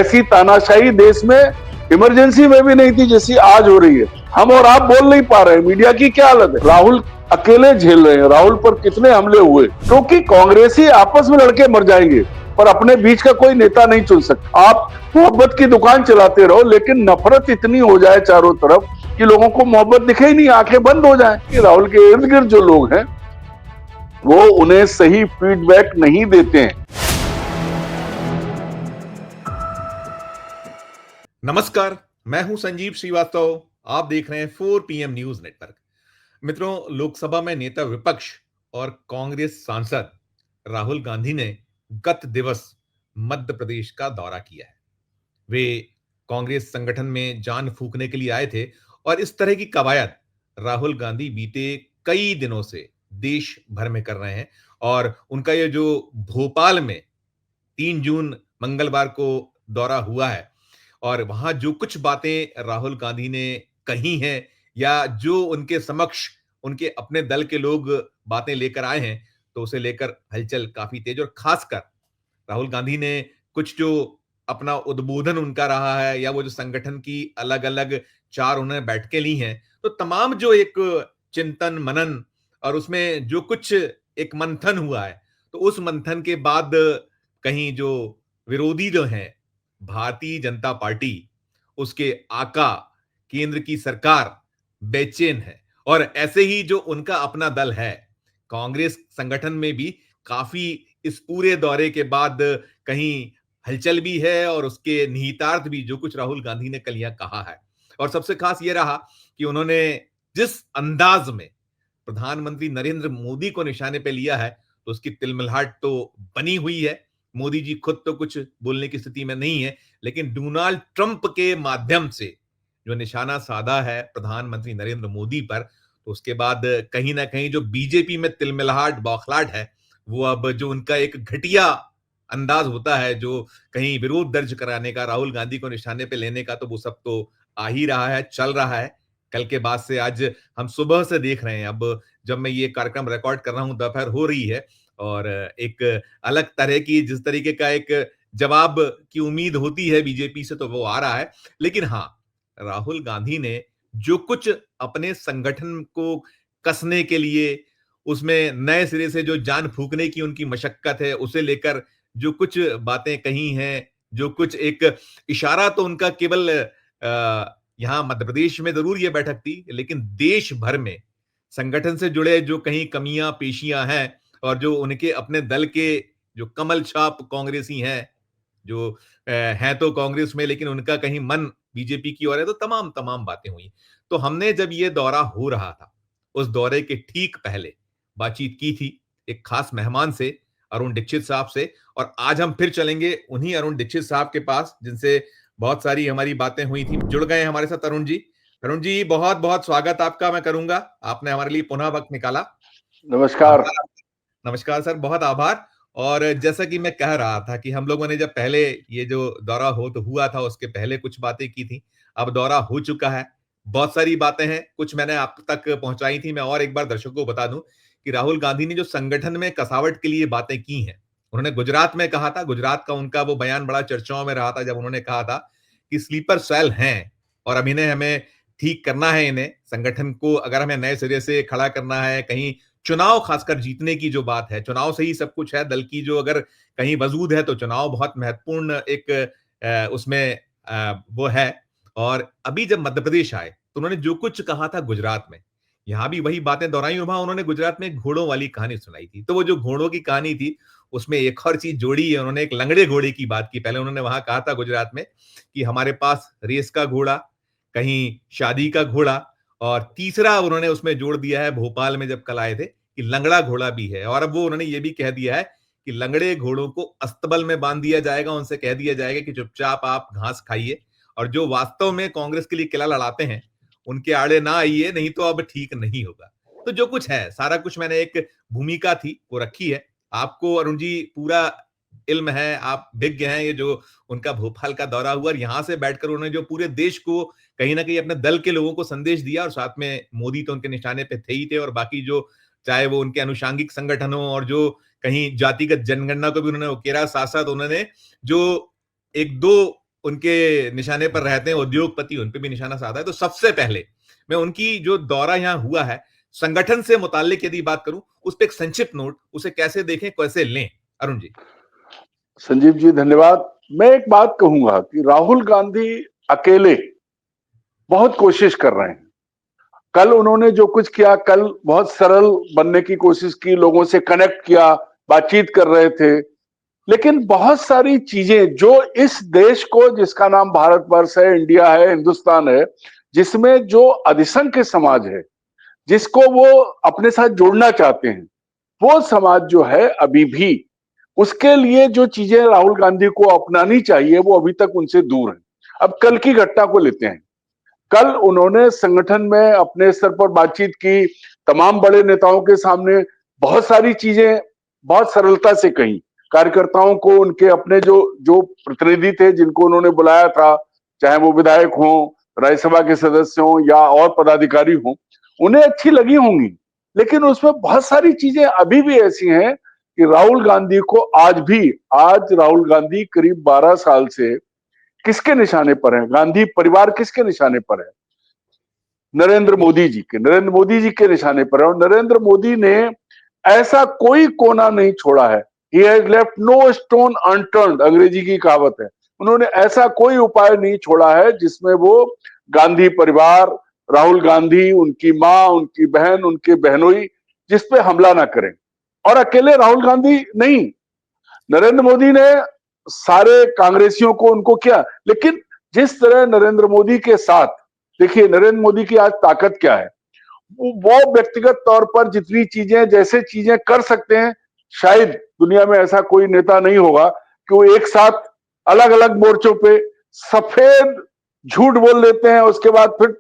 ऐसी तानाशाही देश में इमरजेंसी में भी नहीं थी जैसी आज हो रही है। हम और आप बोल नहीं पा रहे हैं। मीडिया की क्या हालत है? राहुल अकेले झेल रहे हैं। राहुल पर कितने हमले हुए, क्योंकि कांग्रेसी आपस में लड़के मर जाएंगे पर अपने बीच का कोई नेता नहीं चुन सकता। आप मोहब्बत की दुकान चलाते रहो, लेकिन नफरत इतनी हो जाए चारों तरफ कि लोगों को मोहब्बत दिखे ही नहीं, आंखें बंद हो जाए। कि राहुल के इर्द गिर्द जो लोग हैं वो उन्हें सही फीडबैक नहीं देते हैं। नमस्कार, मैं हूं संजीव श्रीवास्तव। आप देख रहे हैं 4 PM न्यूज नेटवर्क। मित्रों, लोकसभा में नेता विपक्ष और कांग्रेस सांसद राहुल गांधी ने गत दिवस मध्य प्रदेश का दौरा किया है। वे कांग्रेस संगठन में जान फूंकने के लिए आए थे और इस तरह की कवायद राहुल गांधी बीते कई दिनों से देश भर में कर रहे हैं। और उनका ये जो भोपाल में 3 जून मंगलवार को दौरा हुआ है और वहां जो कुछ बातें राहुल गांधी ने कही हैं या जो उनके समक्ष उनके अपने दल के लोग बातें लेकर आए हैं, तो उसे लेकर हलचल काफी तेज। और खासकर राहुल गांधी ने कुछ जो अपना उद्बोधन उनका रहा है या वो जो संगठन की अलग अलग 4 उन्होंने बैठकें ली हैं, तो तमाम जो एक चिंतन मनन और उसमें जो कुछ एक मंथन हुआ है, तो उस मंथन के बाद कहीं जो विरोधी जो हैं भारतीय जनता पार्टी, उसके आका, केंद्र की सरकार बेचैन है। और ऐसे ही जो उनका अपना दल है कांग्रेस संगठन में भी काफी इस पूरे दौरे के बाद कहीं हलचल भी है और उसके निहितार्थ भी जो कुछ राहुल गांधी ने कल यहां कहा है। और सबसे खास यह रहा कि उन्होंने जिस अंदाज में प्रधानमंत्री नरेंद्र मोदी को निशाने पे लिया है, तो उसकी तिलमिलाहट तो बनी हुई है। मोदी जी खुद तो कुछ बोलने की स्थिति में नहीं है, लेकिन डोनाल्ड ट्रंप के माध्यम से जो निशाना साधा है प्रधानमंत्री नरेंद्र मोदी पर, तो उसके बाद कहीं ना कहीं जो बीजेपी में तिलमिलाहट बौखलाहट है, वो अब जो उनका एक घटिया अंदाज होता है जो कहीं विरोध दर्ज कराने का, राहुल गांधी को निशाने पे लेने का, तो वो सब तो आ ही रहा है, चल रहा है। कल के बाद से आज हम सुबह से देख रहे हैं। अब जब मैं ये कार्यक्रम रिकॉर्ड कर रहा हूं, दोपहर हो रही है और एक अलग तरह की जिस तरीके का एक जवाब की उम्मीद होती है बीजेपी से, तो वो आ रहा है। लेकिन हाँ, राहुल गांधी ने जो कुछ अपने संगठन को कसने के लिए, उसमें नए सिरे से जो जान फूंकने की उनकी मशक्कत है, उसे लेकर जो कुछ बातें कही हैं, जो कुछ एक इशारा तो उनका केवल यहां मध्य प्रदेश में जरूर ये बैठक थी, लेकिन देश भर में संगठन से जुड़े जो कहीं कमियां पेशियां हैं और जो उनके अपने दल के जो कमल छाप कांग्रेसी हैं, जो हैं तो कांग्रेस में लेकिन उनका कहीं मन बीजेपी की ओर है, तो तमाम तमाम बातें हुई। तो हमने जब ये दौरा हो रहा था, उस दौरे के ठीक पहले बातचीत की थी एक खास मेहमान से, अरुण दीक्षित साहब से। और आज हम फिर चलेंगे उन्हीं अरुण दीक्षित साहब के पास जिनसे बहुत सारी हमारी बातें हुई थी। जुड़ गए हमारे साथ अरुण जी। अरुण जी, बहुत बहुत स्वागत आपका मैं करूंगा, आपने हमारे लिए पुनः वक्त निकाला। नमस्कार। आभार। नमस्कार सर, बहुत आभार। और जैसा कि मैं कह रहा था कि हम लोगों ने जब पहले ये जो दौरा हो तो हुआ था, उसके पहले कुछ बातें की थी। अब दौरा हो चुका है, बहुत सारी बातें हैं, कुछ मैंने आप तक पहुंचाई थी। मैं और एक बार दर्शकों को बता दूं कि राहुल गांधी ने जो संगठन में कसावट के लिए बातें की हैं, उन्होंने गुजरात में कहा था। गुजरात का उनका वो बयान बड़ा चर्चाओं में रहा था जब उन्होंने कहा था कि स्लीपर सेल हैं और अब इन्हें हमें ठीक करना है। इन्हें संगठन को अगर हमें नए सिरे से खड़ा करना है, कहीं चुनाव खासकर जीतने की जो बात है, चुनाव से ही सब कुछ है। दल की जो अगर कहीं वजूद है तो चुनाव बहुत महत्वपूर्ण एक उसमें वो है। और अभी जब मध्य प्रदेश आए तो उन्होंने जो कुछ कहा था गुजरात में, यहां भी वही बातें दोहराई। वहां उन्होंने गुजरात में घोड़ों वाली कहानी सुनाई थी, तो वो जो घोड़ों की कहानी थी उसमें एक और चीज जोड़ी है। उन्होंने एक लंगड़े घोड़े की बात की। पहले उन्होंने वहां कहा था गुजरात में कि हमारे पास रेस का घोड़ा, कहीं शादी का घोड़ा, और तीसरा उन्होंने उसमें जोड़ दिया है भोपाल में जब कल आए थे कि लंगड़ा घोड़ा भी है। और अब वो उन्होंने ये भी कह दिया है कि लंगड़े घोड़ों को अस्तबल में बांध दिया जाएगा, उनसे कह दिया जाएगा कि चुपचाप आप घास खाइए और जो वास्तव में कांग्रेस के लिए किला लड़ाते हैं उनके आड़े ना आइए, नहीं तो अब ठीक नहीं होगा। तो जो कुछ है सारा कुछ मैंने एक भूमिका थी वो रखी है। आपको अरुण जी पूरा इल्म है, आप विज्ञ हैं। ये जो उनका भोपाल का दौरा हुआ और यहां से बैठकर उन्होंने जो पूरे देश को कहीं ना कहीं अपने दल के लोगों को संदेश दिया, और साथ में मोदी तो उनके निशाने पे थे ही थे, और बाकी जो चाहे वो उनके अनुषांगिक संगठनों और जो कहीं जातिगत जनगणना को भी उन्होंने उकेरा, साथ साथ उन्होंने जो एक दो उनके निशाने पर रहते हैं, उद्योगपति उन पे भी निशाना साधा है। तो सबसे पहले मैं उनकी जो दौरा यहां हुआ है, संगठन से मुताल्लिक यदि बात करूं, उस पे एक संक्षिप्त नोट, उसे कैसे देखें, कैसे लें? अरुण जी। संजीव जी धन्यवाद। मैं एक बात कहूंगा कि राहुल गांधी अकेले बहुत कोशिश कर रहे हैं। कल उन्होंने जो कुछ किया, कल बहुत सरल बनने की कोशिश की, लोगों से कनेक्ट किया, बातचीत कर रहे थे। लेकिन बहुत सारी चीजें जो इस देश को, जिसका नाम भारतवर्ष है, इंडिया है, हिंदुस्तान है, जिसमें जो अधिसंख्य समाज है, जिसको वो अपने साथ जोड़ना चाहते हैं, वो समाज जो है अभी भी, उसके लिए जो चीजें राहुल गांधी को अपनानी चाहिए वो अभी तक उनसे दूर है। अब कल की घटना को लेते हैं। कल उन्होंने संगठन में अपने स्तर पर बातचीत की, तमाम बड़े नेताओं के सामने बहुत सारी चीजें बहुत सरलता से कही। कार्यकर्ताओं को, उनके अपने जो जो प्रतिनिधि थे जिनको उन्होंने बुलाया था, चाहे वो विधायक हों, राज्यसभा के सदस्य हों या और पदाधिकारी हों, उन्हें अच्छी लगी होंगी। लेकिन उसमें बहुत सारी चीजें अभी भी ऐसी हैं कि राहुल गांधी को आज राहुल गांधी करीब 12 साल से किसके निशाने पर है, गांधी परिवार किसके निशाने पर है? नरेंद्र मोदी जी के निशाने पर है। और नरेंद्र मोदी ने ऐसा कोई कोना नहीं छोड़ा है। He has left no stone unturned, Angrezi की कहावत है। उन्होंने ऐसा कोई उपाय नहीं छोड़ा है जिसमें वो गांधी परिवार, राहुल गांधी, उनकी मां, उनकी बहन, उनके बहनोई, जिस पे हमला ना करें। और अकेले राहुल गांधी नहीं, नरेंद्र मोदी ने सारे कांग्रेसियों को उनको किया। लेकिन जिस तरह नरेंद्र मोदी के साथ, देखिए नरेंद्र मोदी की आज ताकत क्या है, वो व्यक्तिगत तौर पर जितनी चीजें, जैसे चीजें कर सकते हैं, शायद दुनिया में ऐसा कोई नेता नहीं होगा कि वो एक साथ अलग अलग मोर्चों पे सफेद झूठ बोल लेते हैं, उसके बाद फिर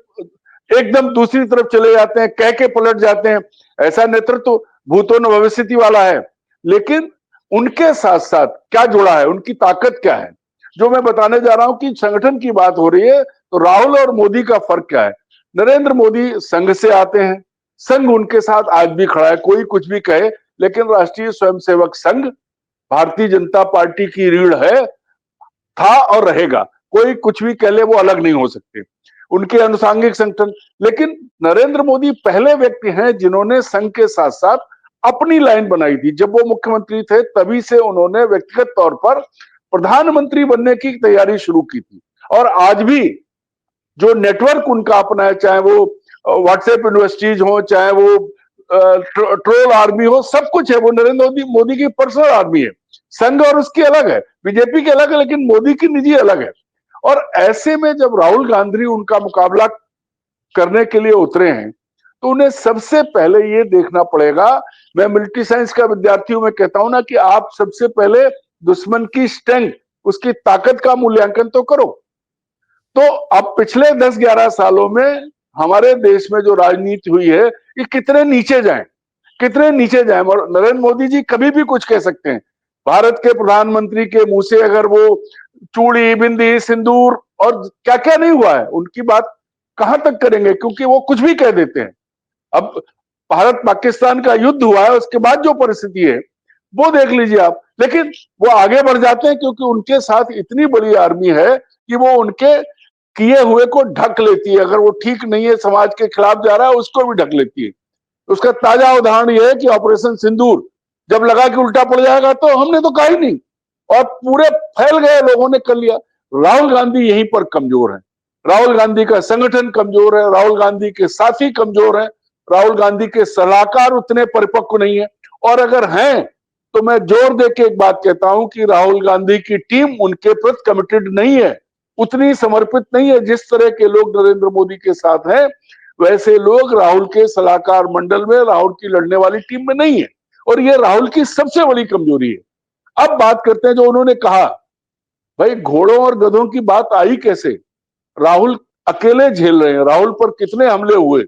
एकदम दूसरी तरफ चले जाते हैं, कह के पलट जाते हैं। ऐसा नेतृत्व भूतो न भविष्यति वाला है। लेकिन उनके साथ साथ क्या जुड़ा है, उनकी ताकत क्या है, जो मैं बताने जा रहा हूं कि संगठन की बात हो रही है तो राहुल और मोदी का फर्क क्या है। नरेंद्र मोदी संघ से आते हैं, संघ उनके साथ आज भी खड़ा है, कोई कुछ भी कहे, लेकिन राष्ट्रीय स्वयंसेवक संघ भारतीय जनता पार्टी की रीढ़ है, था और रहेगा। कोई कुछ भी कह ले, वो अलग नहीं हो सकते, उनके अनुसांगिक संगठन। लेकिन नरेंद्र मोदी पहले व्यक्ति हैं जिन्होंने संघ के साथ साथ अपनी लाइन बनाई थी। जब वो मुख्यमंत्री थे तभी से उन्होंने व्यक्तिगत तौर पर प्रधानमंत्री बनने की तैयारी शुरू की थी। और आज भी जो नेटवर्क उनका अपना है, चाहे वो व्हाट्सएप यूनिवर्सिटीज हो, चाहे वो ट्रोल आर्मी हो, सब कुछ है। वो नरेंद्र मोदी की पर्सनल आर्मी है। संघ और उसकी अलग है, बीजेपी की अलग है, लेकिन मोदी की निजी अलग है। और ऐसे में जब राहुल गांधी उनका मुकाबला करने के लिए उतरे हैं तो उन्हें सबसे पहले ये देखना पड़ेगा। मैं मिलिट्री साइंस का विद्यार्थी हूं, मैं कहता हूं ना कि आप सबसे पहले दुश्मन की स्ट्रेंथ, उसकी ताकत का मूल्यांकन तो करो। तो अब पिछले 10-11 सालों में हमारे देश में जो राजनीति हुई है, ये कितने नीचे जाएं, कितने नीचे जाएं। और नरेंद्र मोदी जी कभी भी कुछ कह सकते हैं। भारत के प्रधानमंत्री के मुंह से अगर वो चूड़ी, बिंदी, सिंदूर और क्या क्या नहीं हुआ है, उनकी बात कहां तक करेंगे, क्योंकि वो कुछ भी कह देते हैं। अब भारत पाकिस्तान का युद्ध हुआ है, उसके बाद जो परिस्थिति है वो देख लीजिए आप। लेकिन वो आगे बढ़ जाते हैं क्योंकि उनके साथ इतनी बड़ी आर्मी है कि वो उनके किए हुए को ढक लेती है। अगर वो ठीक नहीं है, समाज के खिलाफ जा रहा है, उसको भी ढक लेती है। उसका ताजा उदाहरण यह है कि ऑपरेशन सिंदूर जब लगा कि उल्टा पड़ जाएगा तो हमने तो कहा ही नहीं, और पूरे फैल गए, लोगों ने कर लिया। राहुल गांधी यहीं पर कमजोर है। राहुल गांधी का संगठन कमजोर है, राहुल गांधी के साथी कमजोर है, राहुल गांधी के सलाहकार उतने परिपक्व नहीं है। और अगर हैं तो मैं जोर दे के एक बात कहता हूं कि राहुल गांधी की टीम उनके प्रति कमिटेड नहीं है, उतनी समर्पित नहीं है। जिस तरह के लोग नरेंद्र मोदी के साथ हैं, वैसे लोग राहुल के सलाहकार मंडल में, राहुल की लड़ने वाली टीम में नहीं है। और ये राहुल की सबसे बड़ी कमजोरी है। अब बात करते हैं जो उन्होंने कहा, भाई घोड़ों और गधों की बात आई कैसे? राहुल अकेले झेल रहे हैं। राहुल पर कितने हमले हुए,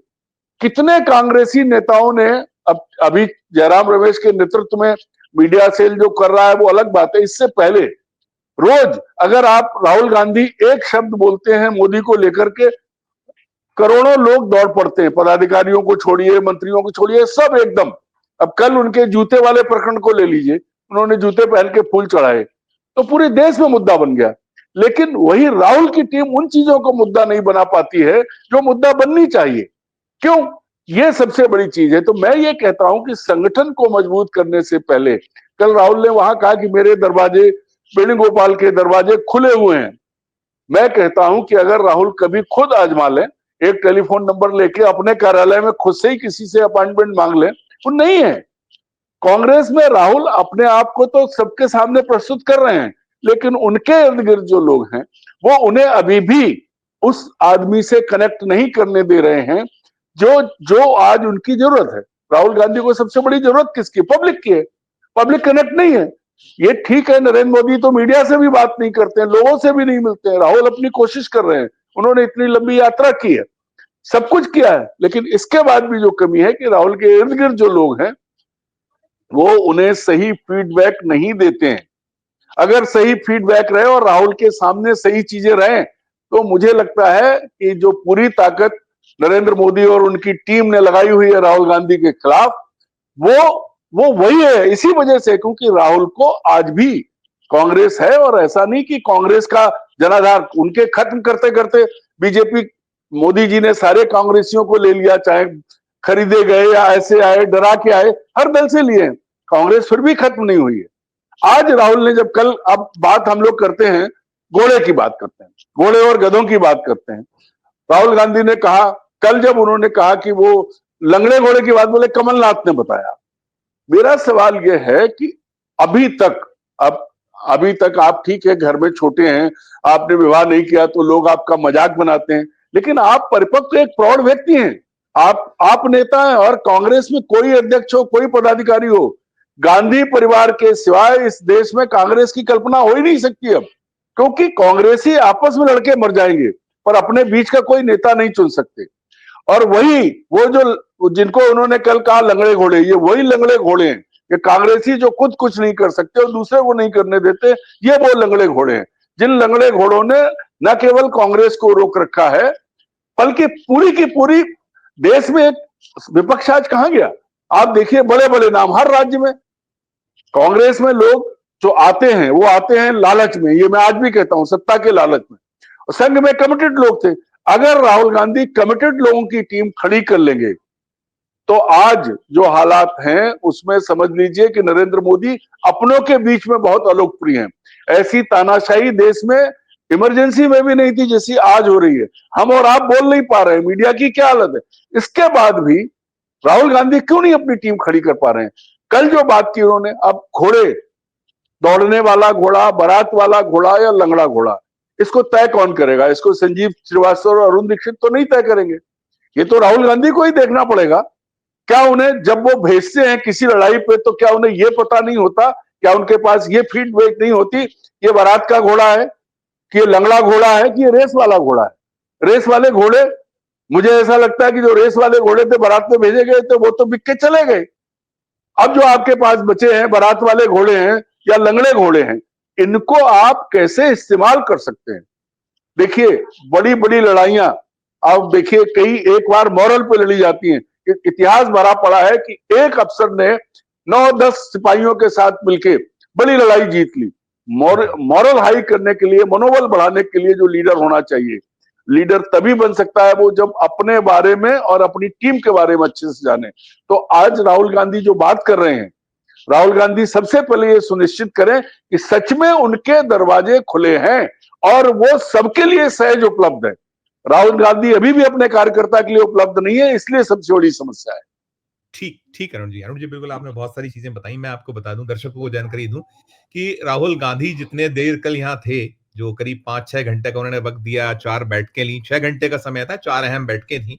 कितने कांग्रेसी नेताओं ने, अब अभी जयराम रमेश के नेतृत्व में मीडिया सेल जो कर रहा है वो अलग बात है। इससे पहले रोज अगर आप राहुल गांधी एक शब्द बोलते हैं मोदी को लेकर के, करोड़ों लोग दौड़ पड़ते हैं, पदाधिकारियों को छोड़िए, मंत्रियों को छोड़िए, सब एकदम। अब कल उनके जूते वाले प्रकरण को ले लीजिए, उन्होंने जूते पहन के फूल चढ़ाए तो पूरे देश में मुद्दा बन गया। लेकिन वही राहुल की टीम उन चीजों को मुद्दा नहीं बना पाती है जो मुद्दा बननी चाहिए। क्यों? ये सबसे बड़ी चीज है। तो मैं ये कहता हूं कि संगठन को मजबूत करने से पहले, कल राहुल ने वहां कहा कि मेरे दरवाजे, वेणुगोपाल के दरवाजे खुले हुए हैं। मैं कहता हूं कि अगर राहुल कभी खुद आजमा लें, एक टेलीफोन नंबर लेके अपने कार्यालय में खुद से ही किसी से अपॉइंटमेंट मांग लें, वो नहीं है। कांग्रेस में राहुल अपने आप को तो सबके सामने प्रस्तुत कर रहे हैं, लेकिन उनके इर्द गिर्द जो लोग हैं वो उन्हें अभी भी उस आदमी से कनेक्ट नहीं करने दे रहे हैं जो जो आज उनकी जरूरत है। राहुल गांधी को सबसे बड़ी जरूरत किसकी? पब्लिक की है। पब्लिक कनेक्ट नहीं है। ये ठीक है, नरेंद्र मोदी तो मीडिया से भी बात नहीं करते हैं, लोगों से भी नहीं मिलते हैं। राहुल अपनी कोशिश कर रहे हैं, उन्होंने इतनी लंबी यात्रा की है, सब कुछ किया है, लेकिन इसके बाद भी जो कमी है कि राहुल के इर्द गिर्द जो लोग हैं वो उन्हें सही फीडबैक नहीं देते हैं। अगर सही फीडबैक रहे और राहुल के सामने सही चीजें रहें तो मुझे लगता है कि जो पूरी ताकत नरेंद्र मोदी और उनकी टीम ने लगाई हुई है राहुल गांधी के खिलाफ, वो वो वही है। इसी वजह से, क्योंकि राहुल को आज भी कांग्रेस है, और ऐसा नहीं कि कांग्रेस का जनाधार उनके खत्म करते करते बीजेपी, मोदी जी ने सारे कांग्रेसियों को ले लिया, चाहे खरीदे गए या ऐसे आए, डरा के आए, हर दल से लिए। कांग्रेस फिर भी खत्म नहीं हुई है। आज राहुल ने जब कल, अब बात हम लोग करते हैं, घोड़े की बात करते हैं, घोड़े और गधों की बात करते हैं। राहुल गांधी ने कहा, कल जब उन्होंने कहा कि वो लंगड़े घोड़े की बात बोले, कमलनाथ ने बताया। मेरा सवाल यह है कि अभी तक, अब अभी तक आप ठीक है घर में छोटे हैं, आपने विवाह नहीं किया तो लोग आपका मजाक बनाते हैं, लेकिन आप परिपक्व एक प्रौढ़ व्यक्ति हैं। आप नेता हैं, और कांग्रेस में कोई अध्यक्ष हो, कोई पदाधिकारी हो, गांधी परिवार के सिवाय इस देश में कांग्रेस की कल्पना हो ही नहीं सकती अब। क्योंकि कांग्रेसी आपस में लड़के मर जाएंगे, पर अपने बीच का कोई नेता नहीं चुन सकते। और वही वो जो जिनको उन्होंने कल कहा लंगड़े घोड़े, ये वही लंगड़े घोड़े हैं। ये कांग्रेसी जो खुद कुछ नहीं कर सकते और दूसरे को नहीं करने देते, ये वो लंगड़े घोड़े हैं। जिन लंगड़े घोड़ों ने न केवल कांग्रेस को रोक रखा है, बल्कि पूरी की पूरी देश में विपक्ष आज कहां गया? आप देखिए, बड़े बड़े नाम हर राज्य में। कांग्रेस में लोग जो आते हैं वो आते हैं लालच में, ये मैं आज भी कहता हूं, सत्ता के लालच में। संघ में कमिटेड लोग थे। अगर राहुल गांधी कमिटेड लोगों की टीम खड़ी कर लेंगे तो आज जो हालात हैं उसमें समझ लीजिए कि नरेंद्र मोदी अपनों के बीच में बहुत अलोकप्रिय हैं। ऐसी तानाशाही देश में इमरजेंसी में भी नहीं थी जैसी आज हो रही है। हम और आप बोल नहीं पा रहे हैं, मीडिया की क्या हालत है। इसके बाद भी राहुल गांधी क्यों नहीं अपनी टीम खड़ी कर पा रहे हैं? कल जो बात की उन्होंने, अब घोड़े, दौड़ने वाला घोड़ा, बारात वाला घोड़ा या लंगड़ा घोड़ा, इसको तय कौन करेगा? इसको संजीव श्रीवास्तव और अरुण दीक्षित तो नहीं तय करेंगे, ये तो राहुल गांधी को ही देखना पड़ेगा। क्या उन्हें जब वो भेजते हैं किसी लड़ाई पे तो क्या उन्हें ये पता नहीं होता, क्या उनके पास ये फीडबैक नहीं होती, ये बारात का घोड़ा है कि ये लंगड़ा घोड़ा है कि ये रेस वाला घोड़ा है? रेस वाले घोड़े, मुझे ऐसा लगता है कि जो रेस वाले घोड़े थे बारात में भेजे गए थे वो तो बिक के चले गए। अब जो आपके पास बचे हैं बारात वाले घोड़े हैं या लंगड़े घोड़े हैं, इनको आप कैसे इस्तेमाल कर सकते हैं? देखिए, बड़ी बड़ी लड़ाइयां आप देखिए, कई एक बार मॉरल पे लड़ी जाती हैं। इतिहास भरा पड़ा है कि एक अफसर ने 9-10 सिपाहियों के साथ मिलकर बड़ी लड़ाई जीत ली। मॉरल हाई करने के लिए, मनोबल बढ़ाने के लिए जो लीडर होना चाहिए, लीडर तभी बन सकता है वो जब अपने बारे में और अपनी टीम के बारे में अच्छे से जाने। तो आज राहुल गांधी जो बात कर रहे हैं, राहुल गांधी सबसे पहले ये सुनिश्चित करें कि सच में उनके दरवाजे खुले हैं और वो सबके लिए सहज उपलब्ध है। राहुल गांधी अभी भी अपने कार्यकर्ता के लिए उपलब्ध नहीं है, इसलिए सबसे बड़ी समस्या है। ठीक ठीक अरुण जी बिल्कुल आपने बहुत सारी चीजें बताई। मैं आपको बता दूं, दर्शकों को जानकारी दूं कि राहुल गांधी जितने देर कल यहाँ थे, जो करीब 5-6 घंटे का उन्होंने वक्त दिया, 4 बैठकें ली, 6 घंटे का समय था, 4 अहम बैठकें थी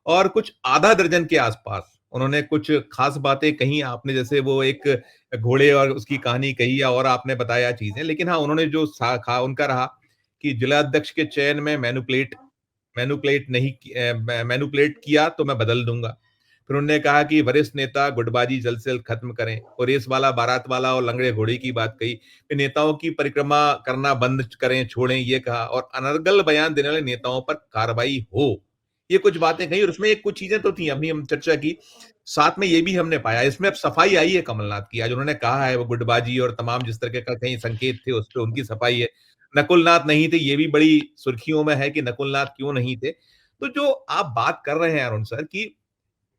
और कुछ आधा दर्जन के आसपास उन्होंने कुछ खास बातें कही। आपने जैसे वो एक घोड़े और उसकी कहानी कही और आपने बताया चीजें, लेकिन हाँ, उन्होंने जो उनका रहा कि जिला अध्यक्ष के चयन में मैनुपुलेट किया तो मैं बदल दूंगा। फिर उन्होंने कहा कि वरिष्ठ नेता गुटबाजी जल्द से जल्द खत्म करें, और रेस वाला, बारात वाला और लंगड़े घोड़े की बात कही। फिर नेताओं की परिक्रमा करना बंद करें, छोड़ें, ये कहा, और अनर्गल बयान देने वाले नेताओं पर कार्रवाई हो, ये कुछ बातें कही। और उसमें एक कुछ चीजें तो थी, अभी हम चर्चा की, साथ में ये भी हमने पाया, इसमें अब सफाई आई है कमलनाथ की। आज उन्होंने कहा है वो गुटबाजी और तमाम जिस तरह का कहीं संकेत थे उस पर उनकी सफाई है। नकुलनाथ नहीं थे, ये भी बड़ी सुर्खियों में है कि नकुलनाथ क्यों नहीं थे। तो जो आप बात कर रहे हैं अरुण सर कि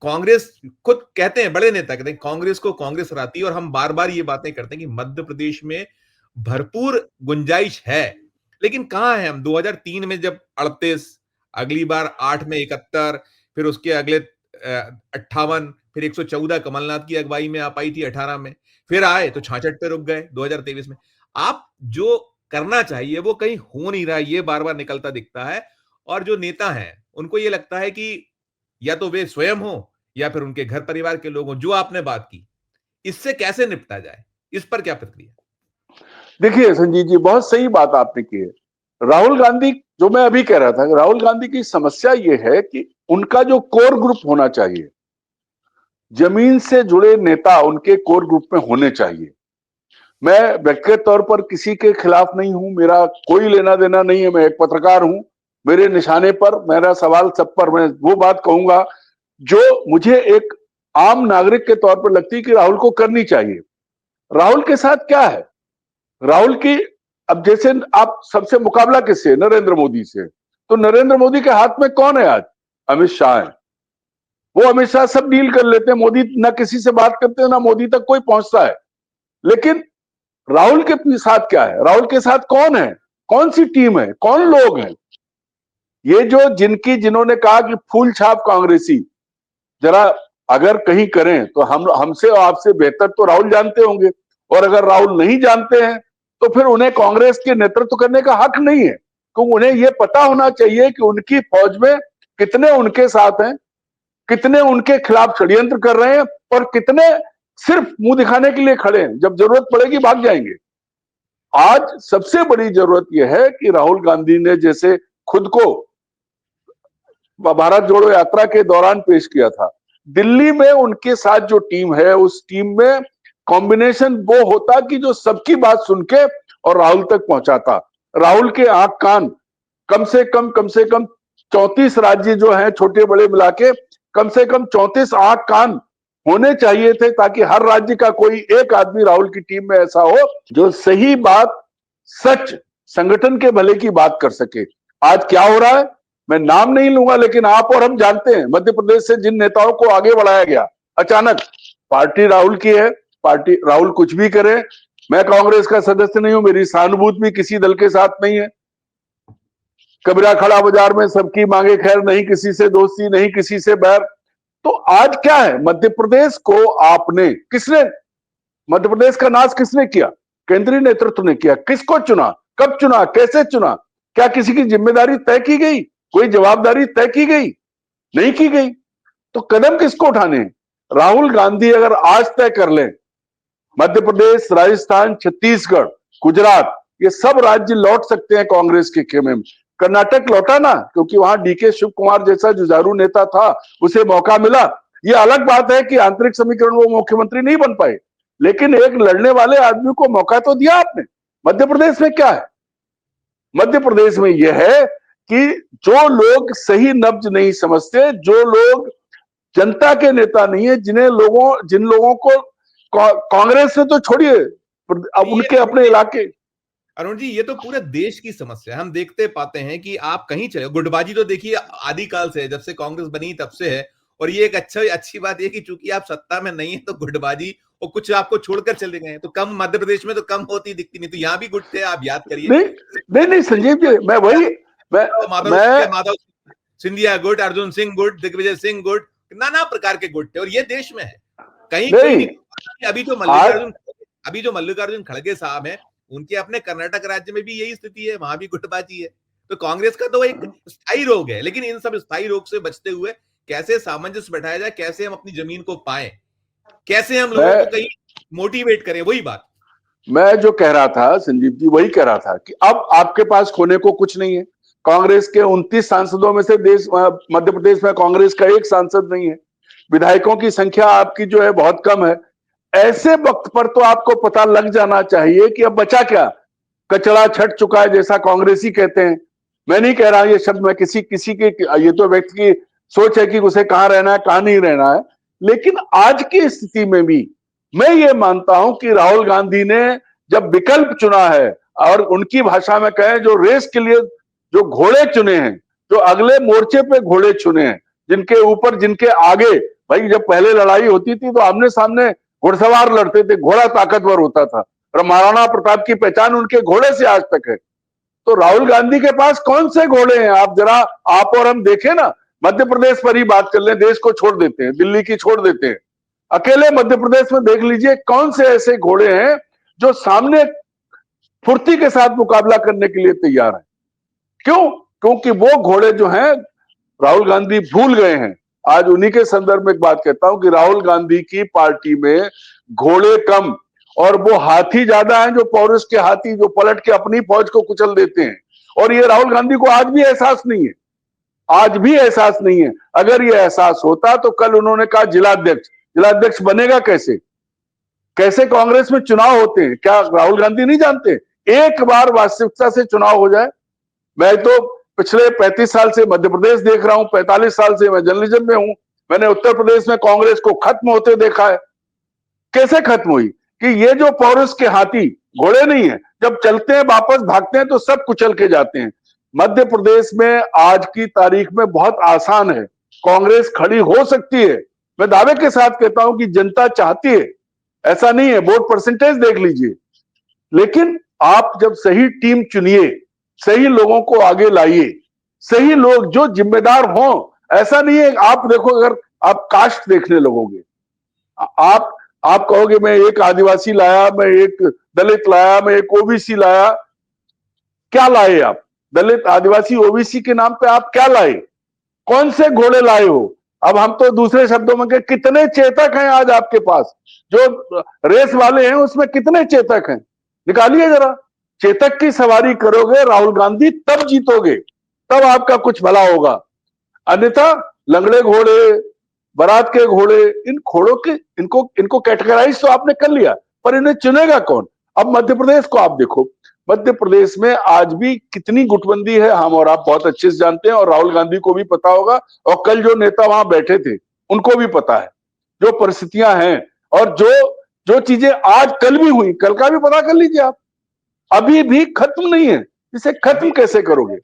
कांग्रेस खुद कहते हैं, बड़े नेता कहते हैं कांग्रेस को कांग्रेस हराती है, और हम बार-बार ये बातें करते हैं कि मध्य प्रदेश में भरपूर गुंजाइश है। लेकिन कहाँ है हम? 2003 में जब 38, अगली बार 8 में 71, फिर उसके अगले 58, फिर 114 कमलनाथ की अगुवाई में आप आई थी 18 में, फिर आए तो 66 पे रुक गए 2023 में। आप जो करना चाहिए वो कहीं हो नहीं रहा है, ये बार-बार निकलता दिखता है। और जो नेता हैं, उनको ये लगता है कि या तो वे स्वयं हो या फिर उनके घर परिवार के लोग हों, जो आपने बात की। इससे कैसे निपटा जाए? इस पर क्या प्रतिक्रिया? देखिए संजीव जी, बहुत सही बात आपने की है। राहुल गांधी, जो मैं अभी कह रहा था, राहुल गांधी की समस्या ये है कि उनका जो कोर ग्रुप होना चाहिए, जमीन से जुड़े नेता उनके कोर ग्रुप में होने चाहिए। मैं व्यक्तिगत तौर पर किसी के खिलाफ नहीं हूं, मेरा कोई लेना देना नहीं है, मैं एक पत्रकार हूं। मेरे निशाने पर मेरा सवाल सब पर, मैं वो बात कहूंगा जो मुझे एक आम नागरिक के तौर पर लगती है कि राहुल को करनी चाहिए। राहुल के साथ क्या है? राहुल की, अब जैसे आप सबसे मुकाबला किससे? नरेंद्र मोदी से। तो नरेंद्र मोदी के हाथ में कौन है आज? अमित शाह है। वो अमित शाह सब डील कर लेते हैं, मोदी ना किसी से बात करते हैं, ना मोदी तक कोई पहुंचता है। लेकिन राहुल के साथ क्या है? राहुल के साथ कौन है? कौन सी टीम है? कौन लोग हैं? ये जो जिन्होंने कहा कि फूल छाप कांग्रेसी, जरा अगर कहीं करें तो हम हमसे और आपसे बेहतर तो राहुल जानते होंगे। और अगर राहुल नहीं जानते हैं तो फिर उन्हें कांग्रेस के नेतृत्व करने का हक नहीं है, क्योंकि उन्हें यह पता होना चाहिए कि उनकी फौज में कितने उनके साथ हैं, कितने उनके खिलाफ षड्यंत्र कर रहे हैं, और कितने सिर्फ मुंह दिखाने के लिए खड़े हैं, जब जरूरत पड़ेगी भाग जाएंगे। आज सबसे बड़ी जरूरत यह है कि राहुल गांधी ने जैसे खुद को भारत जोड़ो यात्रा के दौरान पेश किया था, दिल्ली में उनके साथ जो टीम है, उस टीम में कॉम्बिनेशन वो होता कि जो सबकी बात सुन के और राहुल तक पहुंचाता। राहुल के आंख कान कम से कम 34 राज्य जो हैं छोटे बड़े मिला के, कम से कम 34 आंख कान होने चाहिए थे, ताकि हर राज्य का कोई एक आदमी राहुल की टीम में ऐसा हो जो सही बात, सच, संगठन के भले की बात कर सके। आज क्या हो रहा है मैं नाम नहीं लूंगा, लेकिन आप और हम जानते हैं मध्य प्रदेश से जिन नेताओं को आगे बढ़ाया गया अचानक, पार्टी राहुल की है, पार्टी राहुल कुछ भी करे। मैं कांग्रेस का सदस्य नहीं हूं, मेरी सहानुभूति भी किसी दल के साथ नहीं है। कबीरा खड़ा बाजार में सबकी मांगे खैर, नहीं किसी से दोस्ती, नहीं किसी से बैर। तो आज क्या है, मध्य प्रदेश को आपने, किसने मध्य प्रदेश का नाश किसने किया? केंद्रीय नेतृत्व ने किया। किसको चुना, कब चुना, कैसे चुना? क्या किसी की जिम्मेदारी तय की गई? कोई जवाबदारी तय की गई? नहीं की गई। तो कदम किसको उठाने? राहुल गांधी अगर आज तय कर ले, मध्य प्रदेश, राजस्थान, छत्तीसगढ़, गुजरात, ये सब राज्य लौट सकते हैं कांग्रेस के खेमे में। कर्नाटक लौटा ना, क्योंकि वहां डीके शिव कुमार जैसा जुझारू नेता था, उसे मौका मिला। ये अलग बात है कि आंतरिक समीकरण वो मुख्यमंत्री नहीं बन पाए, लेकिन एक लड़ने वाले आदमी को मौका तो दिया आपने। मध्य प्रदेश में क्या है? मध्य प्रदेश में यह है कि जो लोग सही नब्ज नहीं समझते, जो लोग जनता के नेता नहीं है, जिन लोगों को कांग्रेस से तो छोड़िए, अब उनके अपने इलाके। अरुण जी, ये तो पूरे देश की समस्या है। हम देखते पाते हैं कि आप कहीं चले, गुटबाजी तो देखिए आदिकाल से है, जब से कांग्रेस बनी तब से है। और ये एक अच्छी बात है कि चूंकि आप सत्ता में नहीं है तो गुटबाजी और कुछ आपको छोड़कर चले गए, तो कम मध्य प्रदेश में तो कम होती दिखती नहीं, तो यहाँ भी गुट थे, आप याद करिए। नहीं नहीं नहीं संजीव जी, मैं वही माधव सिंधिया गुट, अर्जुन सिंह गुट, दिग्विजय सिंह गुट, नाना प्रकार के गुट थे, और ये देश में है। कहीं कोई नहीं। अभी जो मल्लिकार्जुन खड़गे साहब हैं, उनके अपने कर्नाटक राज्य में भी यही स्थिति है, वहां भी गुटबाजी है। तो कांग्रेस का तो एक स्थायी रोग है, लेकिन इन सब स्थायी रोग से बचते हुए कैसे सामंजस्य बैठाया जाए, कैसे हम अपनी जमीन को पाए, कैसे हम लोगों को कहीं मोटिवेट करें, वही बात। मैं जो कह रहा था संजीव जी, वही कह रहा था कि अब आपके पास खोने को कुछ नहीं है। कांग्रेस के 29 सांसदों में से मध्य प्रदेश में कांग्रेस का एक सांसद नहीं है। विधायकों की संख्या आपकी जो है बहुत कम है। ऐसे वक्त पर तो आपको पता लग जाना चाहिए कि अब बचा क्या, कचरा छट चुका है, जैसा कांग्रेसी कहते हैं। मैं नहीं कह रहा ये शब्द, मैं किसी के, ये तो व्यक्ति की सोच है कि उसे कहां रहना है कहां नहीं रहना है। लेकिन आज की स्थिति में भी मैं ये मानता हूं कि राहुल गांधी ने जब विकल्प चुना है, और उनकी भाषा में कहें जो रेस के लिए जो घोड़े चुने हैं, जो अगले मोर्चे पे घोड़े चुने हैं, जिनके ऊपर जिनके आगे, भाई जब पहले लड़ाई होती थी तो आमने सामने घुड़सवार लड़ते थे, घोड़ा ताकतवर होता था, और महाराणा प्रताप की पहचान उनके घोड़े से आज तक है। तो राहुल गांधी के पास कौन से घोड़े हैं? आप जरा आप और हम देखें ना, मध्य प्रदेश पर ही बात कर लें, देश को छोड़ देते हैं, दिल्ली की छोड़ देते हैं, अकेले मध्य प्रदेश में देख लीजिए कौन से ऐसे घोड़े हैं जो सामने फुर्ती के साथ मुकाबला करने के लिए तैयार है। क्यों? क्योंकि वो घोड़े जो हैं राहुल गांधी भूल गए हैं। आज उन्हीं के संदर्भ में एक बात कहता हूं कि राहुल गांधी की पार्टी में घोड़े कम और वो हाथी ज्यादा हैं, जो पौरुष के हाथी, जो पलट के अपनी फौज को कुचल देते हैं। और ये राहुल गांधी को आज भी एहसास नहीं है, आज भी एहसास नहीं है। अगर ये एहसास होता तो कल उन्होंने कहा जिलाध्यक्ष बनेगा कैसे? कैसे कांग्रेस में चुनाव होते हैं, क्या राहुल गांधी नहीं जानते? एक बार वास्तविकता से चुनाव हो जाए। मैं तो पिछले 35 साल से मध्य प्रदेश देख रहा हूं, 45 साल से मैं जर्नलिज्म में हूं। मैंने उत्तर प्रदेश में कांग्रेस को खत्म होते देखा है। कैसे खत्म हुई? कि ये जो पौरुष के हाथी, घोड़े नहीं है, जब चलते हैं वापस भागते हैं तो सब कुचल के जाते हैं। मध्य प्रदेश में आज की तारीख में बहुत आसान है, कांग्रेस खड़ी हो सकती है। मैं दावे के साथ कहता हूं कि जनता चाहती है, ऐसा नहीं है, वोट परसेंटेज देख लीजिए। लेकिन आप जब सही टीम चुनिए, सही लोगों को आगे लाइए, सही लोग जो जिम्मेदार हों। ऐसा नहीं है, आप देखो, अगर आप कास्ट देखने लगोगे, आप कहोगे मैं एक आदिवासी लाया, मैं एक दलित लाया, मैं एक ओबीसी लाया। क्या लाए आप? दलित, आदिवासी, ओबीसी के नाम पे आप क्या लाए? कौन से घोड़े लाए हो? अब हम तो दूसरे शब्दों में कहें, कितने चेतक हैं आज आपके पास? जो रेस वाले हैं उसमें कितने चेतक हैं? निकालिए जरा। चेतक की सवारी करोगे राहुल गांधी, तब जीतोगे, तब आपका कुछ भला होगा। अन्यथा लंगड़े घोड़े, बारात के घोड़े, इन घोड़ों के इनको कैटेगराइज तो आपने कर लिया, पर इन्हें चुनेगा कौन? अब मध्य प्रदेश को आप देखो, मध्य प्रदेश में आज भी कितनी गुटबंदी है, हम और आप बहुत अच्छे से जानते हैं, और राहुल गांधी को भी पता होगा, और कल जो नेता वहां बैठे थे उनको भी पता है जो परिस्थितियां हैं, और जो जो चीजें आज कल भी हुई, कल का भी पता कर लीजिए आप। अभी भी खत्म नहीं है, इसे खत्म कैसे करोगे?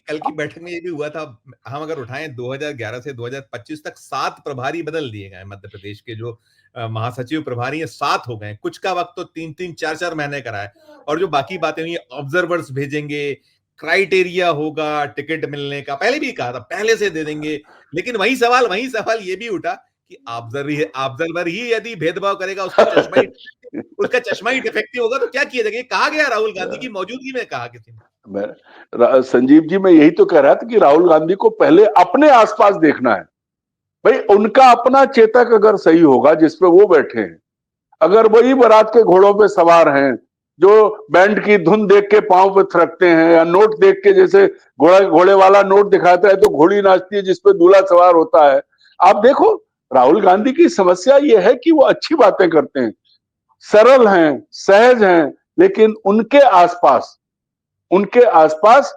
कल की बैठक में ये भी हुआ था। हम अगर उठाएं 2011 से 2025 तक 7 प्रभारी बदल दिए गए मध्य प्रदेश के, जो महासचिव प्रभारी है 7 हो गए। कुछ का वक्त तो 3-3 4-4 महीने का रहा है। और जो बाकी बातें हुई, ऑब्जर्वर्स भेजेंगे, क्राइटेरिया होगा टिकट मिलने का, पहले भी कहा था पहले से दे देंगे। लेकिन वही सवाल ये भी उठा कि ऑब्जर्वर ही यदि भेदभाव करेगा, उसका चश्मा ही डिफेक्टिव होगा तो क्या किया जाएगा? कहा गया राहुल गांधी की मौजूदगी में, कहा किसी ने। संजीव जी, मैं यही तो कह रहा था कि राहुल गांधी को पहले अपने आसपास देखना है। भाई उनका अपना चेतक अगर सही होगा जिसपे वो बैठे हैं, अगर वही बारात के घोड़ों पे सवार हैं, जो बैंड की धुन देख के पांव पे थिरकते हैं, या नोट देख के, जैसे घोड़े वाला नोट दिखाता है तो घोड़ी नाचती है जिसपे दूल्हा सवार होता है। आप देखो, राहुल गांधी की समस्या ये है कि वो अच्छी बातें करते हैं, सरल हैं, सहज हैं, लेकिन उनके आसपास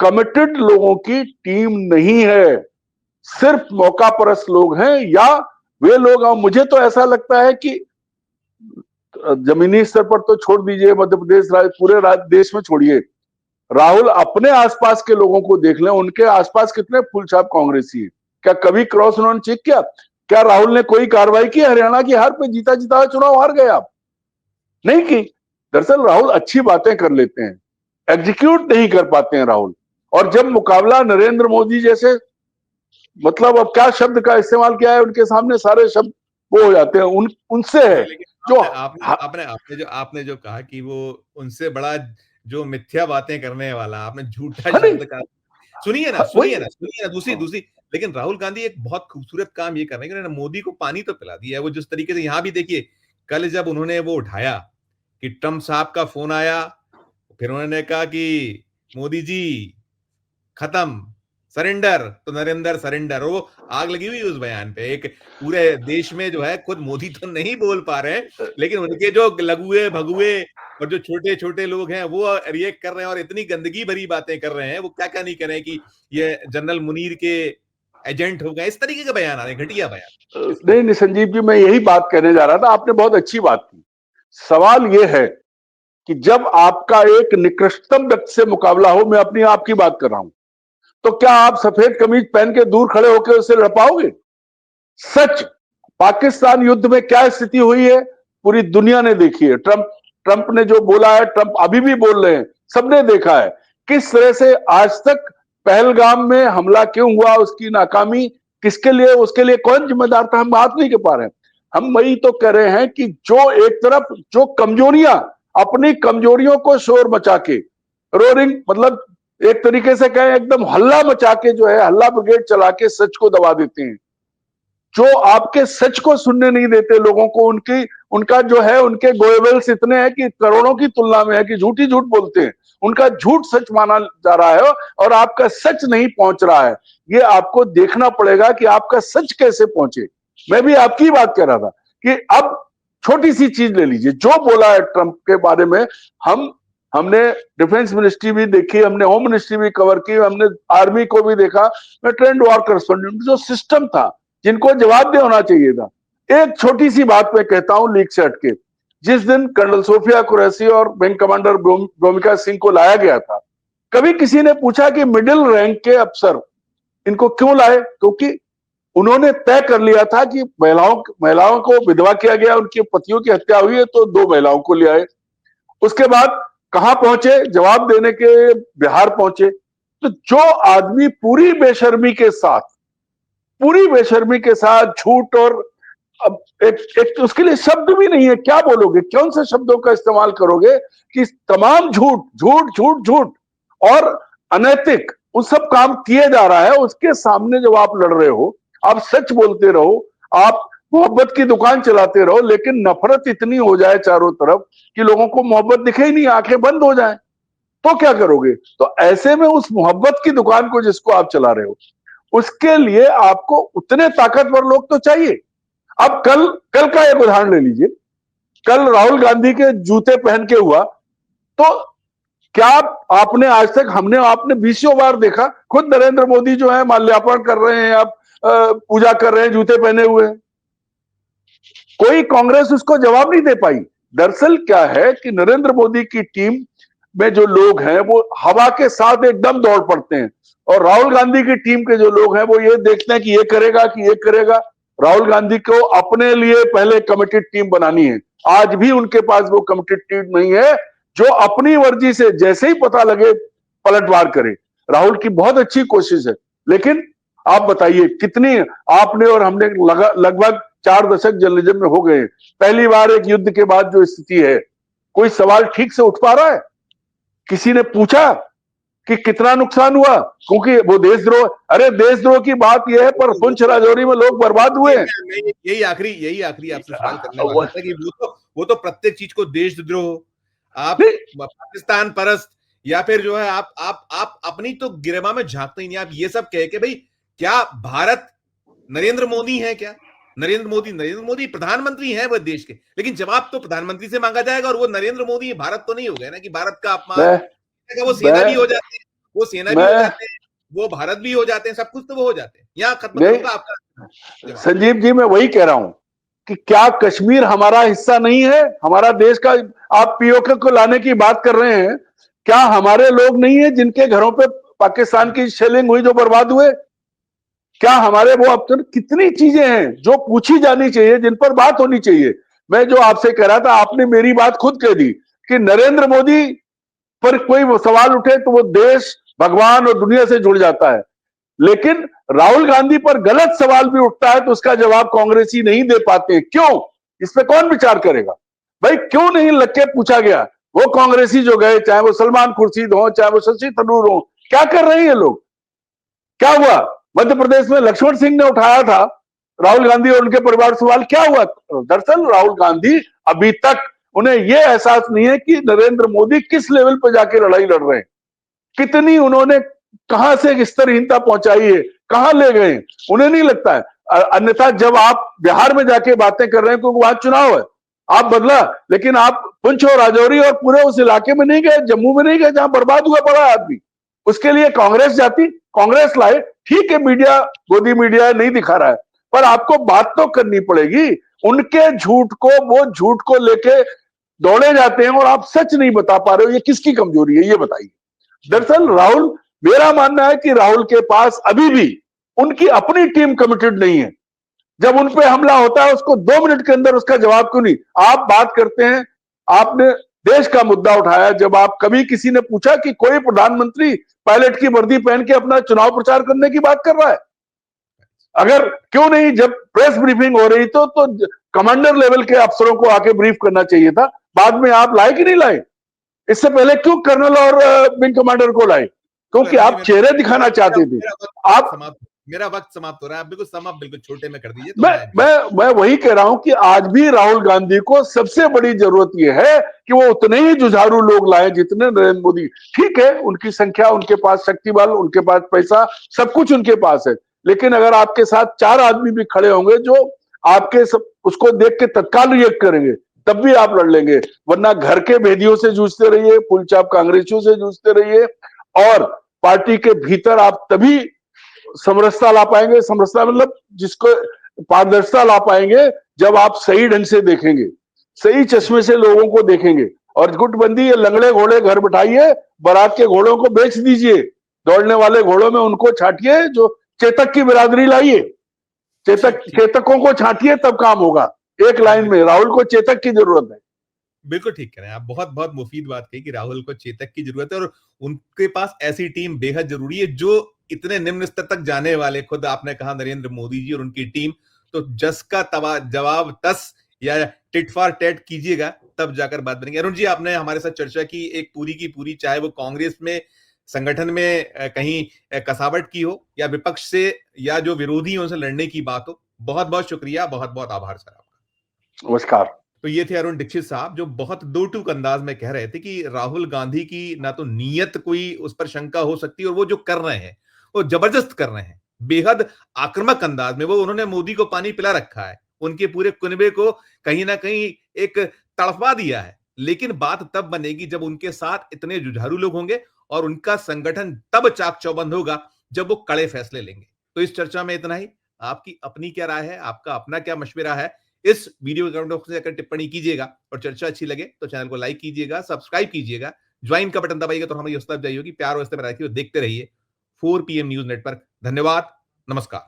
कमिटेड लोगों की टीम नहीं है, सिर्फ मौका परस्त लोग हैं, या वे लोग। मुझे तो ऐसा लगता है कि जमीनी स्तर पर तो छोड़ दीजिए, मध्य प्रदेश पूरे देश में छोड़िए, राहुल अपने आसपास के लोगों को देख लें, उनके आसपास कितने फूलछाप कांग्रेसी है। क्या कभी क्रॉस उन्होंने चेक किया? क्या राहुल ने कोई कार्रवाई की? हरियाणा की हार पे जीता जीता चुनाव हार गए आप? नहीं की। दरअसल राहुल अच्छी बातें कर लेते हैं, एग्जीक्यूट नहीं कर पाते हैं राहुल। और जब मुकाबला नरेंद्र मोदी जैसे, मतलब अब क्या शब्द का इस्तेमाल किया है, उनके सामने सारे शब्द वो हो जाते हैं, उनसे है। जो आपने जो कहा कि वो उनसे बड़ा, जो मिथ्या बातें करने वाला, आपने झूठा अरे शब्द का, सुनिए ना दूसरी। लेकिन राहुल गांधी एक बहुत खूबसूरत काम ये कर रहे हैं कि उन्होंने मोदी को पानी तो पिला दिया है। वो जिस तरीके से, यहां भी देखिए, कल जब उन्होंने वो उठाया कि ट्रंप साहब का फोन आया, फिर उन्होंने कहा कि मोदी जी खत्म, सरेंडर, तो नरेंद्र सरेंडर। वो आग लगी हुई उस बयान पे। एक पूरे देश में जो है, खुद मोदी तो नहीं बोल पा रहे हैं, लेकिन उनके जो लघुए भगुए और जो छोटे छोटे लोग हैं वो रिएक्ट कर रहे हैं, और इतनी गंदगी भरी बातें कर रहे हैं। वो क्या क्या नहीं कर रहे हैं कि ये जनरल मुनीर के एजेंट हो गए, इस तरीके के बयान आ रहे हैं, घटिया बयान। नहीं संजीव जी, मैं यही बात कहने जा रहा था, आपने बहुत अच्छी बात की। सवाल ये है कि जब आपका एक निकृष्टतम व्यक्ति से मुकाबला हो, मैं अपनी आपकी बात कर रहा हूं, तो क्या आप सफेद कमीज पहन के दूर खड़े होकर उससे लड़ पाओगे? सच, पाकिस्तान युद्ध में क्या स्थिति हुई है पूरी दुनिया ने देखी है। ट्रंप ने जो बोला है, ट्रंप अभी भी बोल रहे हैं, सबने देखा है किस तरह से आज तक पहलगाम में हमला क्यों हुआ, उसकी नाकामी किसके लिए, उसके लिए कौन जिम्मेदार था, हम बात नहीं कर पा रहे हैं। हम वही तो कह रहे हैं कि जो एक तरफ जो कमजोरियां, अपनी कमजोरियों को शोर मचा के, रोरिंग मतलब एक तरीके से कहें एकदम हल्ला मचा के, जो है हल्ला ब्रिगेड चला के सच को दबा देते हैं। जो आपके सच को सुनने नहीं देते लोगों को, उनका जो है, उनके गोएबल्स इतने हैं कि करोड़ों की तुलना में है कि झूठ ही झूठ बोलते हैं, उनका झूठ सच माना जा रहा है और आपका सच नहीं पहुंच रहा है। ये आपको देखना पड़ेगा कि आपका सच कैसे पहुंचे। मैं भी आपकी बात कह रहा था कि अब छोटी सी चीज ले लीजिए, जो बोला है ट्रंप के बारे में, हमने डिफेंस मिनिस्ट्री भी देखी, हमने होम मिनिस्ट्री भी कवर की, हमने आर्मी को भी देखा, मैं ट्रेंड वॉर करस्पॉन्डेंट, जो सिस्टम था जिनको जवाबदेह होना चाहिए था। एक छोटी सी बात मैं कहता हूं लीक से हटके, जिस दिन कर्नल सोफिया कुरैशी और विंग कमांडर भूमिका सिंह को लाया गया था, कभी किसी ने पूछा कि मिडिल रैंक के अफसर इनको क्यों लाए? क्योंकि उन्होंने तय कर लिया था कि महिलाओं को विधवा किया गया, उनके पतियों की हत्या हुई है, तो 2 महिलाओं को ले आए। उसके बाद कहां पहुंचे? जवाब देने के बिहार पहुंचे। तो जो आदमी पूरी बेशर्मी के साथ झूठ, और अब एक उसके लिए शब्द भी नहीं है, क्या बोलोगे, कौन से शब्दों का इस्तेमाल करोगे कि तमाम झूठ झूठ झूठ झूठ और अनैतिक उन सब काम किए जा रहा है, उसके सामने जब आप लड़ रहे हो, आप सच बोलते रहो, आप मोहब्बत की दुकान चलाते रहो, लेकिन नफरत इतनी हो जाए चारों तरफ कि लोगों को मोहब्बत दिखे ही नहीं, आंखें बंद हो जाए, तो क्या करोगे? तो ऐसे में उस मोहब्बत की दुकान को जिसको आप चला रहे हो, उसके लिए आपको उतने ताकतवर लोग तो चाहिए। अब कल कल का एक उदाहरण ले लीजिए, कल राहुल गांधी के जूते पहन के हुआ, तो क्या आपने आज तक, आपने 20 बार देखा, खुद नरेंद्र मोदी जो है माल्यार्पण कर रहे हैं, आप पूजा कर रहे हैं जूते पहने हुए, कोई कांग्रेस उसको जवाब नहीं दे पाई। दरअसल क्या है कि नरेंद्र मोदी की टीम में जो लोग हैं वो हवा के साथ एकदम दौड़ पड़ते हैं, और राहुल गांधी की टीम के जो लोग हैं वो ये देखते हैं कि ये करेगा कि ये करेगा। राहुल गांधी को अपने लिए पहले कमिटेड टीम बनानी है, आज भी उनके पास वो कमिटेड टीम नहीं है जो अपनी मर्जी से जैसे ही पता लगे पलटवार करे। राहुल की बहुत अच्छी कोशिश है, लेकिन आप बताइए कितनी, आपने और हमने लगभग 4 दशक जर्नलिज्म में हो गए, पहली बार एक युद्ध के बाद जो स्थिति है, कोई सवाल ठीक से उठ पा रहा है? किसी ने पूछा कि कितना नुकसान हुआ? क्योंकि वो देशद्रोह, अरे देशद्रोह की बात यह है, पर पुंछ राजौरी में लोग बर्बाद हुए हैं। यही आखिरी आपसे सवाल करने वाला था कि वो तो प्रत्येक चीज को देशद्रोह, आप पाकिस्तान परस्त, या फिर जो है आप अपनी तो गिरेबा में झांकते ही नहीं। आप ये सब कह के भाई, क्या भारत नरेंद्र मोदी है? क्या नरेंद्र मोदी प्रधानमंत्री हैं वह देश के, लेकिन जवाब तो प्रधानमंत्री से मांगा जाएगा, और वो नरेंद्र मोदी भारत तो नहीं हो गया ना कि भारत का अपमान, वो सेना भी हो जाते हैं, वो भारत भी हो जाते हैं, सब कुछ तो वो हो जाते हैं। यहाँ खत्म करूंगा आपका। संजीव जी, मैं वही कह रहा हूं कि क्या कश्मीर हमारा हिस्सा नहीं है, हमारा देश का? आप पीओके को लाने की बात कर रहे हैं, क्या हमारे लोग नहीं है जिनके घरों पे पाकिस्तान की शेलिंग हुई, जो बर्बाद हुए? क्या हमारे वो, अब तो कितनी चीजें हैं जो पूछी जानी चाहिए, जिन पर बात होनी चाहिए। मैं जो आपसे कह रहा था, आपने मेरी बात खुद कह दी कि नरेंद्र मोदी पर कोई वो सवाल उठे तो वो देश, भगवान और दुनिया से जुड़ जाता है, लेकिन राहुल गांधी पर गलत सवाल भी उठता है तो उसका जवाब कांग्रेसी नहीं दे पाते। क्यों? इस पे कौन विचार करेगा भाई? क्यों नहीं लग के पूछा गया? वो कांग्रेसी जो गए, चाहे वो सलमान खुर्शीद हो, चाहे वो शशि थरूर हो, क्या कर रहे हैं ये लोग? क्या हुआ? मध्य प्रदेश में लक्ष्मण सिंह ने उठाया था राहुल गांधी और उनके परिवार सवाल, क्या हुआ? दरअसल राहुल गांधी अभी तक, उन्हें यह एहसास नहीं है कि नरेंद्र मोदी किस लेवल पर जाके लड़ाई लड़ रहे हैं, कितनी उन्होंने कहां से स्तरहीनता पहुंचाई है, कहां ले गए, उन्हें नहीं लगता है। अन्यथा जब आप बिहार में जाके बातें कर रहे हैं, क्योंकि वहां चुनाव है, आप बदला, लेकिन आप पुंछ और राजौरी और पूरे उस इलाके में नहीं गए, जम्मू में नहीं गए जहां बर्बाद हुआ पड़ा आदमी। उसके लिए कांग्रेस जाती, कांग्रेस लाए, ठीक है, मीडिया, गोदी मीडिया नहीं दिखा रहा है, पर आपको बात तो करनी पड़ेगी। उनके झूठ को, वो झूठ को लेके दौड़े जाते हैं और आप सच नहीं बता पा रहे हो, ये किसकी कमजोरी है, ये बताइए। दरअसल राहुल, मेरा मानना है कि राहुल के पास अभी भी उनकी अपनी टीम कमिटेड नहीं है। जब उन पे हमला होता है उसको 2 मिनट के अंदर उसका जवाब क्यों नहीं। आप बात करते हैं, आपने देश का मुद्दा उठाया, जब आप कभी किसी ने पूछा कि कोई प्रधानमंत्री पायलट की वर्दी पहन के अपना चुनाव प्रचार करने की बात कर रहा है? अगर क्यों नहीं, जब प्रेस ब्रीफिंग हो रही तो कमांडर लेवल के अफसरों को आके ब्रीफ करना चाहिए था। बाद में आप लाए कि नहीं लाए? इससे पहले क्यों कर्नल और विंग कमांडर को लाए? क्योंकि आप चेहरे दिखाना चाहते थे। आप, मेरा वक्त समाप्त हो रहा है, आप बिल्कुल सम अप बिल्कुल छोटे में कर दीजिए तो मैं वही कह रहा हूं कि आज भी राहुल गांधी को सबसे बड़ी जरूरत यह है कि वो उतने ही जुझारू लोग लाए जितने नरेंद्र मोदी। ठीक है, उनकी संख्या, उनके पास शक्ति बल, उनके पास पैसा, सब कुछ उनके पास है, लेकिन अगर आपके साथ 4 आदमी भी खड़े होंगे जो आपके उसको देख के तत्काल रिएक्ट करेंगे, तब भी आप लड़ लेंगे। वरना घर के भेदियों से जूझते रहिए, फुलचाप कांग्रेसियों से जूझते रहिए, और पार्टी के भीतर आप तभी समरसता ला पाएंगे। समरसता मतलब जिसको पारदर्शिता ला पाएंगे जब आप सही ढंग से देखेंगे, सही चश्मे से लोगों को देखेंगे। और गुटबंदी, लंगड़े घोड़े घर बैठाइए, बारात के घोड़ों को बेच दीजिए, दौड़ने वाले घोड़ों में उनको छाटिए जो चेतक की बिरादरी लाइए, चेतकों को छाटिए, तब काम होगा। एक लाइन में, राहुल को चेतक की जरूरत है। बिल्कुल ठीक कह रहे हैं आप, बहुत बहुत मुफीद बात कही कि राहुल को चेतक की जरूरत है और उनके पास ऐसी टीम बेहद जरूरी है जो इतने निम्न स्तर तक जाने वाले, खुद आपने कहा नरेंद्र मोदी जी और उनकी टीम, तो जस का जवाब तस या टिट फॉर टेट कीजिएगा तब जाकर बात बनेगी। अरुण जी, आपने हमारे साथ चर्चा की एक पूरी की पूरी, चाहे वो कांग्रेस में संगठन में कहीं कसावट की हो या विपक्ष से या जो विरोधी है उनसे लड़ने की बात हो। बहुत बहुत शुक्रिया, बहुत बहुत आभार सर आपका। नमस्कार। तो ये थे अरुण दीक्षित साहब जो बहुत दो टूक अंदाज में कह रहे थे कि राहुल गांधी की ना तो नीयत कोई उस पर शंका हो सकती है, और वो जो कर रहे हैं वो जबरदस्त कर रहे हैं, बेहद आक्रामक अंदाज में। वो उन्होंने मोदी को पानी पिला रखा है, उनके पूरे कुनबे को कहीं ना कहीं एक तड़पा दिया है। लेकिन बात तब बनेगी जब उनके साथ इतने जुझारू लोग होंगे और उनका संगठन तब चाक चौबंद होगा जब वो कड़े फैसले लेंगे। तो इस चर्चा में इतना ही। आपकी अपनी क्या राय है, आपका अपना क्या मशवरा है, इस वीडियो के कमेंट से टिप्पणी कीजिएगा। और चर्चा अच्छी लगे तो चैनल को लाइक कीजिएगा, सब्सक्राइब कीजिएगा, ज्वाइन का बटन दबाइएगा तो हमारी हौसला अफजाई होगी। प्यार और इस तरह देखते रहिए 4 PM न्यूज नेटवर्क। धन्यवाद, नमस्कार।